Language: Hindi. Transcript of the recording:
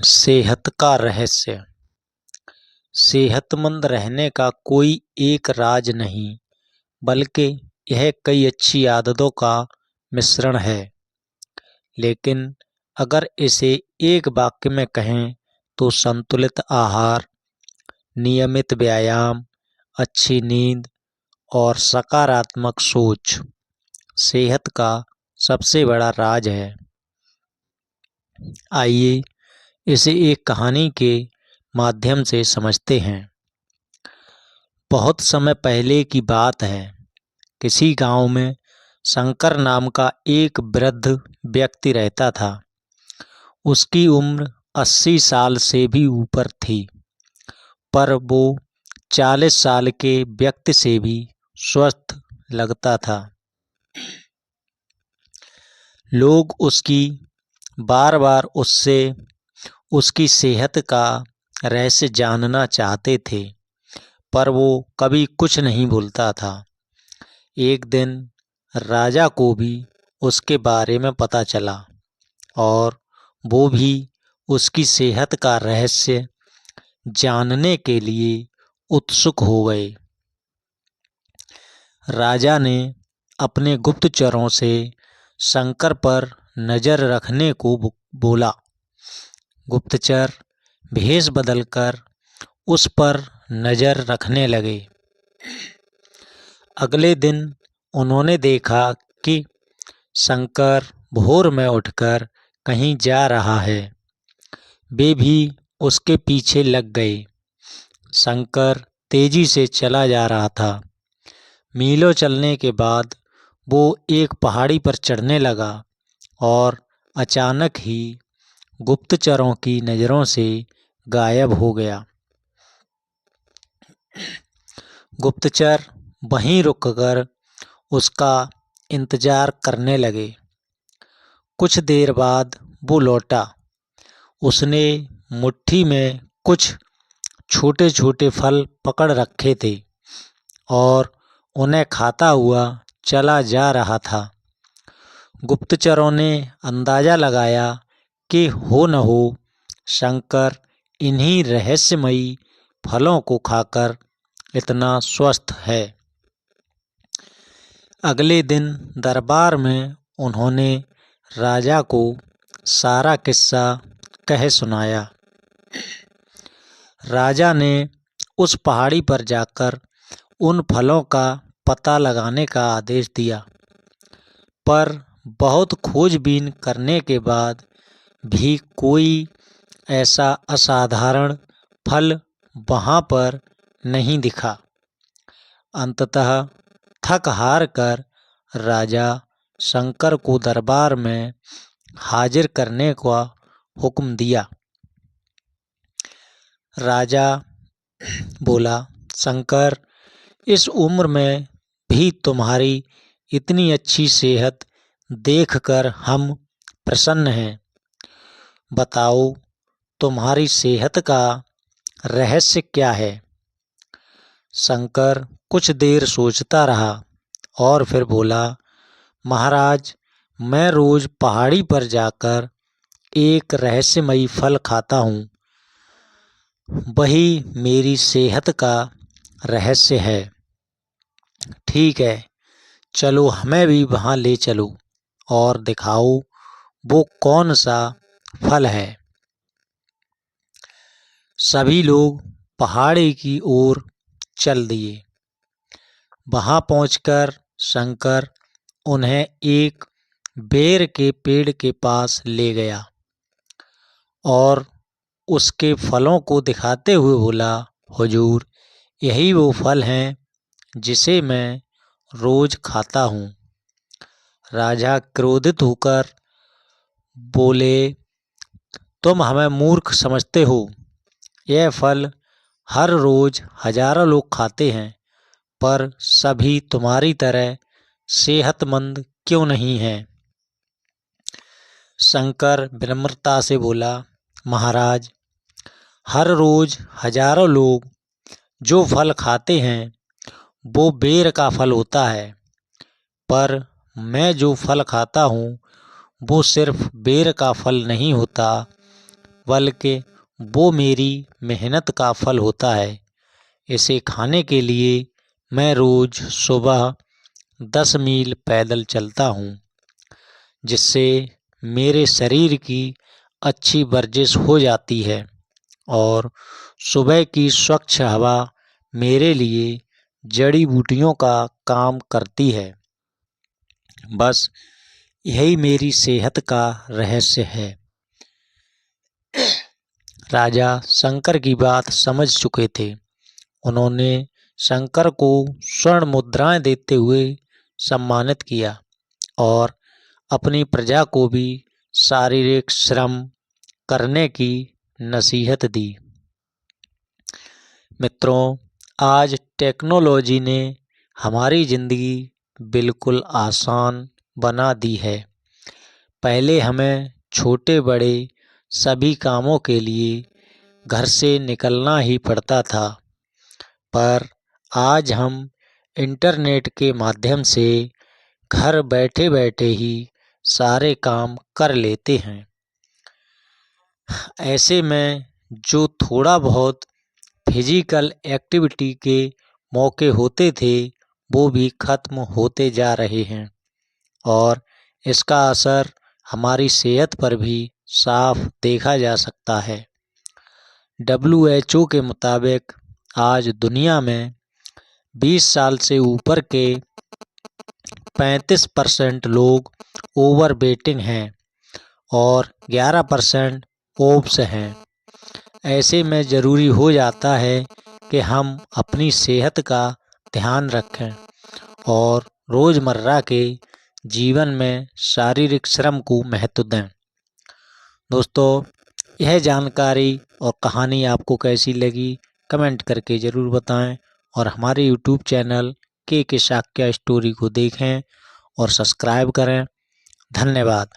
सेहत का रहस्य। सेहतमंद रहने का कोई एक राज नहीं, बल्कि यह कई अच्छी आदतों का मिश्रण है। लेकिन अगर इसे एक वाक्य में कहें तो संतुलित आहार, नियमित व्यायाम, अच्छी नींद और सकारात्मक सोच सेहत का सबसे बड़ा राज है। आइए इसे एक कहानी के माध्यम से समझते हैं। बहुत समय पहले की बात है। किसी गांव में शंकर नाम का एक वृद्ध व्यक्ति रहता था। उसकी उम्र 80 साल से भी ऊपर थी, पर वो 40 साल के व्यक्ति से भी स्वस्थ लगता था। लोग बार बार उससे उसकी सेहत का रहस्य जानना चाहते थे, पर वो कभी कुछ नहीं बोलता था। एक दिन राजा को भी उसके बारे में पता चला और वो भी उसकी सेहत का रहस्य जानने के लिए उत्सुक हो गए। राजा ने अपने गुप्तचरों से शंकर पर नज़र रखने को बोला। गुप्तचर भेष बदलकर उस पर नज़र रखने लगे। अगले दिन उन्होंने देखा कि शंकर भोर में उठकर कहीं जा रहा है। वे भी उसके पीछे लग गए। शंकर तेजी से चला जा रहा था। मीलों चलने के बाद वो एक पहाड़ी पर चढ़ने लगा और अचानक ही गुप्तचरों की नज़रों से गायब हो गया। गुप्तचर वहीं रुककर उसका इंतजार करने लगे। कुछ देर बाद वो लौटा। उसने मुट्ठी में कुछ छोटे छोटे फल पकड़ रखे थे और उन्हें खाता हुआ चला जा रहा था। गुप्तचरों ने अंदाज़ा लगाया कि हो न हो शंकर इन्हीं रहस्यमयी फलों को खाकर इतना स्वस्थ है। अगले दिन दरबार में उन्होंने राजा को सारा किस्सा कह सुनाया। राजा ने उस पहाड़ी पर जाकर उन फलों का पता लगाने का आदेश दिया, पर बहुत खोजबीन करने के बाद भी कोई ऐसा असाधारण फल वहाँ पर नहीं दिखा। अंततः थक हार कर राजा शंकर को दरबार में हाजिर करने का हुक्म दिया। राजा बोला, शंकर, इस उम्र में भी तुम्हारी इतनी अच्छी सेहत देखकर हम प्रसन्न हैं। बताओ, तुम्हारी सेहत का रहस्य क्या है? शंकर कुछ देर सोचता रहा और फिर बोला, महाराज, मैं रोज पहाड़ी पर जाकर एक रहस्यमयी फल खाता हूँ। वही मेरी सेहत का रहस्य है। ठीक है, चलो हमें भी वहाँ ले चलो और दिखाओ वो कौन सा फल है। सभी लोग पहाड़ी की ओर चल दिए। वहाँ पहुंचकर शंकर उन्हें एक बेर के पेड़ के पास ले गया और उसके फलों को दिखाते हुए बोला, हुजूर, यही वो फल हैं जिसे मैं रोज खाता हूँ। राजा क्रोधित होकर बोले, तुम हमें मूर्ख समझते हो। यह फल हर रोज हजारों लोग खाते हैं, पर सभी तुम्हारी तरह सेहतमंद क्यों नहीं हैं? शंकर विनम्रता से बोला, महाराज, हर रोज हजारों लोग जो फल खाते हैं वो बेर का फल होता है, पर मैं जो फल खाता हूँ वो सिर्फ बेर का फल नहीं होता, बल्कि वो मेरी मेहनत का फल होता है। इसे खाने के लिए मैं रोज सुबह 10 मील पैदल चलता हूँ, जिससे मेरे शरीर की अच्छी वर्जिश हो जाती है और सुबह की स्वच्छ हवा मेरे लिए जड़ी बूटियों का काम करती है। बस यही मेरी सेहत का रहस्य है। राजा शंकर की बात समझ चुके थे। उन्होंने शंकर को स्वर्ण मुद्राएं देते हुए सम्मानित किया और अपनी प्रजा को भी शारीरिक श्रम करने की नसीहत दी। मित्रों, आज टेक्नोलॉजी ने हमारी ज़िंदगी बिल्कुल आसान बना दी है। पहले हमें छोटे बड़े सभी कामों के लिए घर से निकलना ही पड़ता था, पर आज हम इंटरनेट के माध्यम से घर बैठे बैठे ही सारे काम कर लेते हैं। ऐसे में जो थोड़ा बहुत फिजिकल एक्टिविटी के मौके होते थे, वो भी खत्म होते जा रहे हैं और इसका असर हमारी सेहत पर भी साफ देखा जा सकता है। WHO के मुताबिक आज दुनिया में 20 साल से ऊपर के 35% लोग ओवरवेटिंग हैं और 11% ओब्स हैं। ऐसे में ज़रूरी हो जाता है कि हम अपनी सेहत का ध्यान रखें और रोज़मर्रा के जीवन में शारीरिक श्रम को महत्व दें। दोस्तों, यह जानकारी और कहानी आपको कैसी लगी कमेंट करके ज़रूर बताएं और हमारे YouTube चैनल के शाक्या स्टोरी को देखें और सब्सक्राइब करें। धन्यवाद।